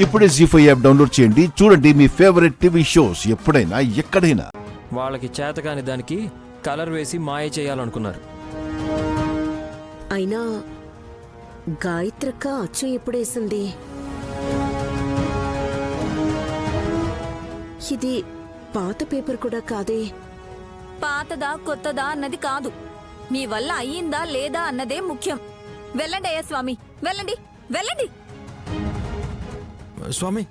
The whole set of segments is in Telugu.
ఇప్పుడే జీ5 యాప్ డౌన్లోడ్ చేయండి. చూడండి మీ ఫేవరెట్ టీవీ షోస్ ఎప్పుడైనా ఎక్కడైనా. వాళ్ళకి చేతకాని దానికి కలర్ వేసి మాయ చేయాలనుకున్నారు. అయినా గాయత్రక్క అచ్చు ఎప్పుడేసింది? ఇది పాత పేపర్ కూడా కాదే. పాతదా కొత్తదా అన్నది కాదు, మీ వల్ల అయ్యిందా లేదా అన్నదే ముఖ్యం. వెళ్ళండి అయ్యా స్వామి, వెళ్ళండి వెళ్ళండి. స్వామి,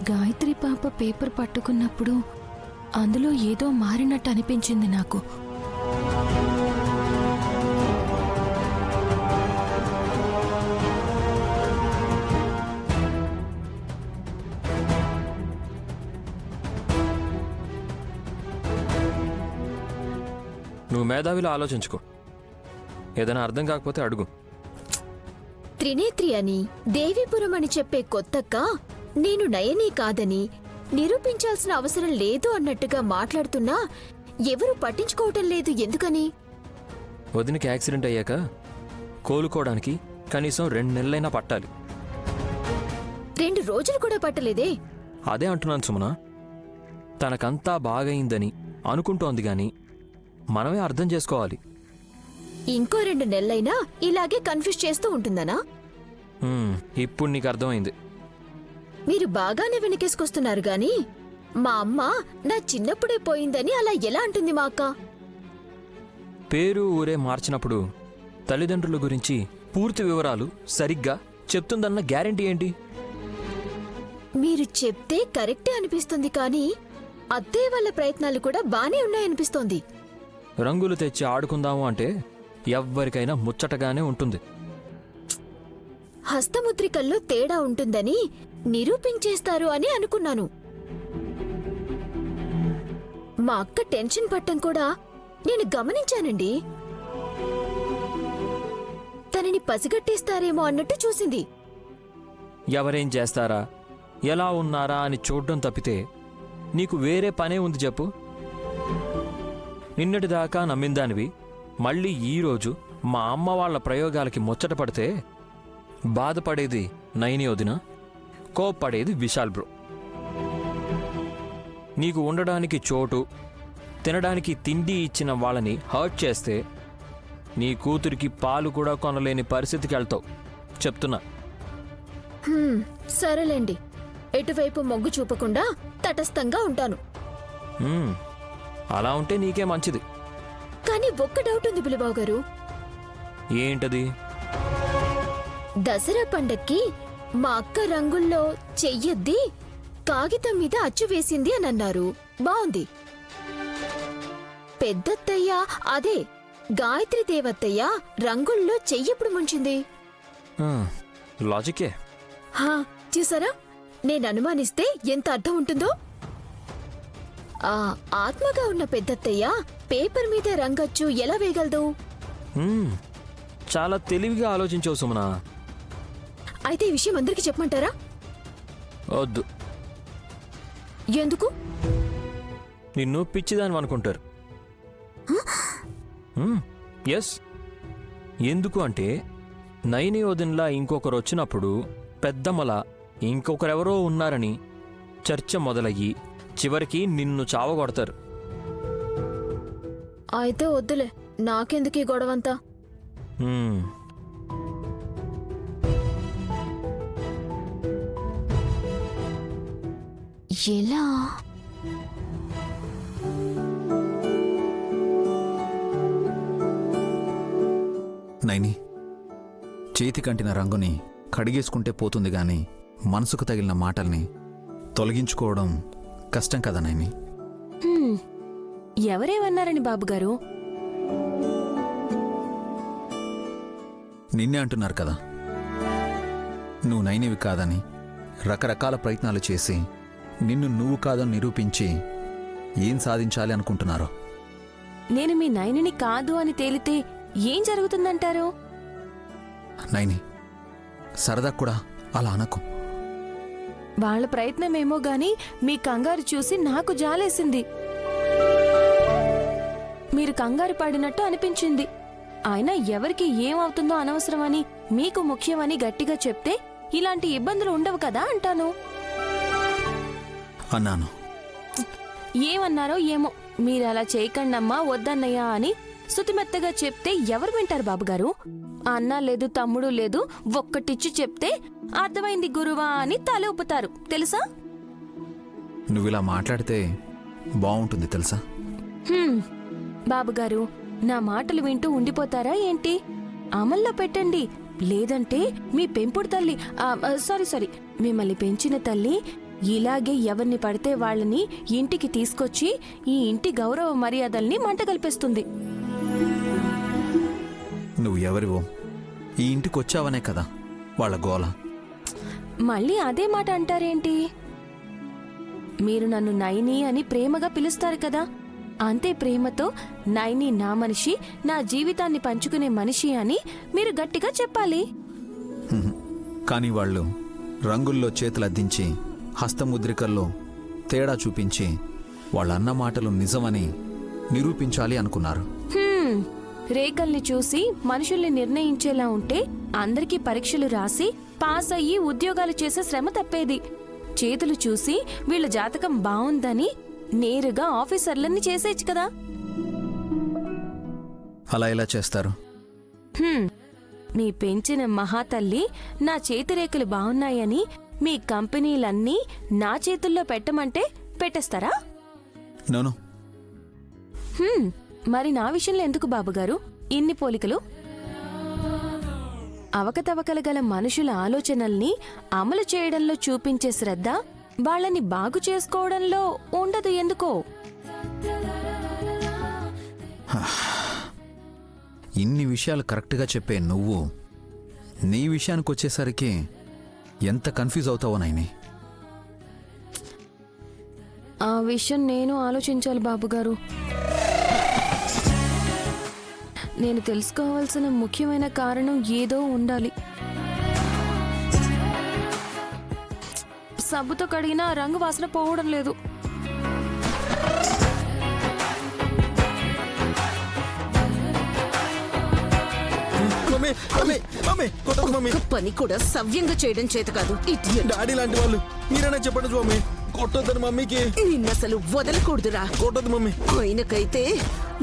గాయత్రి పాప పేపర్ పట్టుకున్నప్పుడు అందులో ఏదో మారినట్టు అనిపించింది నాకు. నువ్వు మేధావిలో ఆలోచించుకో. ఏదైనా అర్థం కాకపోతే అడుగు. త్రినేత్రి అని దేవీపురం అని చెప్పే కొత్తక్క నేను నయని కాదని నిరూపించాల్సిన అవసరం లేదు అన్నట్టుగా మాట్లాడుతున్నా ఎవరు పట్టించుకోవటం లేదు. ఎందుకని? వదినకి యాక్సిడెంట్ అయ్యాక కోలుకోవడానికి కనీసం 2 నెలలైనా పట్టాలి. 2 రోజులు కూడా పట్టలేదే. అదే అంటున్నాను సుమన. తనకంతా బాగయిందని అనుకుంటోంది గాని మనమే అర్థం చేసుకోవాలి. ఇంకో 2 నెలలైనా ఇలాగే కన్ఫ్యూజ్ చేస్తూ ఉంటుందనా? ఇప్పుడు నీకు అర్థమైంది. మీరు బాగానే వెనకేసుకొస్తున్నారు గాని మా అమ్మ నా చిన్నప్పుడే పోయిందని అలా ఎలా అంటుంది మా అక్క? పేరు ఊరే మార్చినప్పుడు తల్లిదండ్రుల గురించి పూర్తి వివరాలు సరిగ్గా చెప్తుందన్న గ్యారెంటీ ఏంటి? మీరు చెప్తే కరెక్టే అనిపిస్తుంది కానీ అత్తయ్య వాళ్ళ ప్రయత్నాలు కూడా బానే ఉన్నాయనిపిస్తోంది. రంగులు తెచ్చి ఆడుకుందాము అంటే ఎవ్వరికైనా ముచ్చటగానే ఉంటుంది. హస్తముద్రికల్లో తేడా ఉంటుందని నిరూపించేస్తారు అని అనుకున్నాను. మా అక్క టెన్షన్ పట్టం కూడా నేను గమనించానండి. తనని పసిగట్టేస్తారేమో అన్నట్టు చూసింది. ఎవరేం చేస్తారా, ఎలా ఉన్నారా అని చూడ్డం తప్పితే నీకు వేరే పనే ఉంది చెప్పు. నిన్నటిదాకా నమ్మిందానివి మళ్ళీ ఈరోజు మా అమ్మ వాళ్ళ ప్రయోగాలకి ముచ్చట పడితే బాధపడేది నైని వదిన, కోప్పడేది విశాల్ బ్రో. నీకు ఉండడానికి చోటు, తినడానికి తిండి ఇచ్చిన వాళ్ళని హర్ట్ చేస్తే నీ కూతురికి పాలు కూడా కొనలేని పరిస్థితికి వెళ్తావు చెప్తున్నా. సరేలేండి, ఎటువైపు మొగ్గు చూపకుండా తటస్థంగా ఉంటాను. అలా ఉంటే నీకే మంచిది. కానీ ఒక్క డౌట్ ఉంది బులిబాబు గారు. ఏంటది? దసరా పండక్కి మా అక్క రంగుల్లో చెయ్యొద్ది కాగితం మీద అచ్చు వేసింది అని అన్నారు. బావుంది. పెద్దత్తయ్య అదే గాయత్రి దేవత్తయ్య రంగుల్లో చెయ్యెప్పుడు ముంచింది? లాజికే. చూసారా, నేను అనుమానిస్తే ఎంత అర్థం ఉంటుందో. ఆ ఆత్మగా ఉన్న పెద్దత్తయ్య పేపర్ మీద రంగచ్చు ఎలా వేయగలదు? చాలా తెలివిగా ఆలోచించావు సుమనా. అయితే ఈ విషయం అందరికీ చెప్పమంటారా? వద్దు. ఎందుకు? నిన్ను పిచ్చిదాని అనుకుంటారు. ఎస్, ఎందుకు అంటే నైని వదినలా ఇంకొకరు వచ్చినప్పుడు పెద్దమ్మలా ఇంకొకరెవరో ఉన్నారని చర్చ మొదలయ్యి చివరికి నిన్ను చావగొడతారు. అయితే వద్దులే, నాకెందుకు ఈ గొడవంతా? ఎలా? నైని, చేతికంటిన రంగుని కడిగేసుకుంటే పోతుంది గాని మనసుకు తగిలిన మాటల్ని తొలగించుకోవడం కష్టం కదా నైని. ఎవరేమన్నారని బాబుగారు? నిన్నే అంటున్నారు కదా, నువ్వు నైనివి కాదని రకరకాల ప్రయత్నాలు చేసి నిన్ను నువ్వు కాదని నిరూపించి ఏం సాధించాలి అనుకుంటున్నారో. నేను మీ నైనిని కాదు అని తేలితే ఏం జరుగుతుందంటారు? నైని, సరదా కూడా అలా అనకు. వాళ్ళ ప్రయత్నమేమో గాని మీ కంగారు చూసి నాకు జాలేసింది. మీరు కంగారు పడినట్టు అనిపించింది. అయినా ఎవరికి ఏమవుతుందో అనవసరమని మీకు ముఖ్యమని గట్టిగా చెప్తే ఇలాంటి ఇబ్బందులు ఉండవు కదా అంటాను. అన్నాను. ఏమన్నారో ఏమో, మీరు అలా చేయకండమ్మా వద్దన్నయ్యా అని శుతిమెత్తగా చెప్తే ఎవరు వింటారు బాబుగారు? అన్నా లేదు తమ్ముడు లేదు, ఒక్కటిచ్చి చెప్తే అర్థమైంది గురువా అని తల ఊపుతారు తెలుసా? నువ్విలా మాట్లాడితే బాగుంటుంది తెలుసా? బాబుగారు, నా మాటలు వింటూ ఉండిపోతారా ఏంటి? అమల్లో పెట్టండి. లేదంటే మీ పెంపుడు తల్లి సారీ మిమ్మల్ని పెంచిన తల్లి ఇలాగే ఎవరిని పడితే వాళ్ళని ఇంటికి తీసుకొచ్చి ఈ ఇంటి గౌరవ మర్యాదల్ని మంటగల్పేస్తుంది. నువ్వు ఎవరివో ఈ ఇంటికొచ్చావనే కదా వాళ్ళ గోల. మళ్ళీ అదే మాట అంటారేంటి? మీరు నన్ను నైని అని ప్రేమగా పిలుస్తారు కదా, అంతే ప్రేమతో నైని నా మనిషి, నా జీవితాన్ని పంచుకునే మనిషి అని మీరు గట్టిగా చెప్పాలి. కానీ వాళ్ళు రంగుల్లో చేతులద్దించి హస్తముద్రికల్లో తేడా చూపించి వాళ్ళన్న మాటలు నిజమని నిరూపించాలి అనుకున్నారు. రేఖల్ని చూసి మనుషుల్ని నిర్ణయించేలా ఉంటే అందరికీ పరీక్షలు రాసి పాస్ అయ్యి ఉద్యోగాలు చేసే శ్రమ తప్పేది. చేతులు చూసి వీళ్ళ జాతకం బావుందని నేరుగా ఆఫీసర్లని చేసేచ్చు కదా. అలా ఎలా చేస్తారు? మీ పెంచిన మహాతల్లి నా చేతిరేఖలు బావున్నాయని మీ కంపెనీలన్నీ నా చేతుల్లో పెట్టమంటే పెట్టేస్తారా? నోను. మరి నా విషయంలో ఎందుకు బాబుగారు ఇన్ని పోలికలు? అవకతవకలు గల మనుషుల ఆలోచనల్ని అమలు చేయడంలో చూపించే శ్రద్ధ వాళ్ళని బాగు చేసుకోవడంలో ఉండదు ఎందుకో? ఇన్ని విషయాలు కరెక్ట్గా చెప్పే నువ్వు నీ విషయానికి వచ్చేసరికి ఎంత కన్ఫ్యూజ్ అవుతావో నైని. ఆ విషయం నేను ఆలోచించాలి బాబుగారు. నేను తెలుసుకోవాల్సిన ముఖ్యమైన కారణం ఏదో ఉండాలి. సబ్బుతో కడిగినా రంగు వాసన పోవడం లేదు. పని కూడా సవ్యంగా చేయడం చేత కాదు. డాడీ లాంటి వాళ్ళు మీరైనా చెప్పండి మమ్మీ. కొట్టొద్దని మమ్మీకి. నిన్నసలు వదలకూడదురా. కొట్టొద్దు మమ్మీ. ఆయనకైతే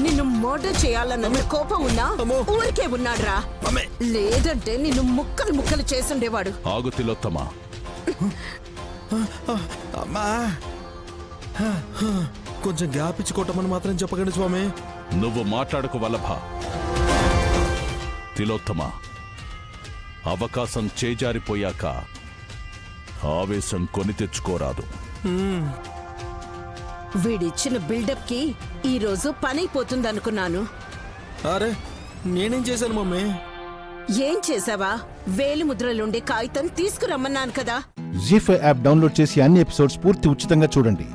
నిన్ను మర్డర్ చేయాలన్న కోపం ఉన్నా ఊరికే ఉన్నాడురా. లేదంటే నిన్ను ముక్కలు ముక్కలు చేసుండేవాడు. ఆగు తిలోత్తమా. అమ్మా కొంచెం గ్యాప్ ఇచ్చి కొట్టమని మాత్రం చెప్పకండి స్వామి. నువ్వు మాట్లాడకు వల్లభ. తిలోత్తమా, అవకాశం చేజారిపోయాక ఆవేశం కొని తెచ్చుకోరాదు. వీడిచ్చిన బిల్డప్ కి ఈ రోజు పనైపోతుందనుకున్నాను. అరే నేనేం చేశాను మమ్మీ? ఏం చేసావా? వేలి ముద్రలుండే కాగితం తీసుకురమ్మన్నాను కదా. జీ5 యాప్ డౌన్లోడ్ చేసి అన్ని ఎపిసోడ్స్ పూర్తి ఉచితంగా చూడండి.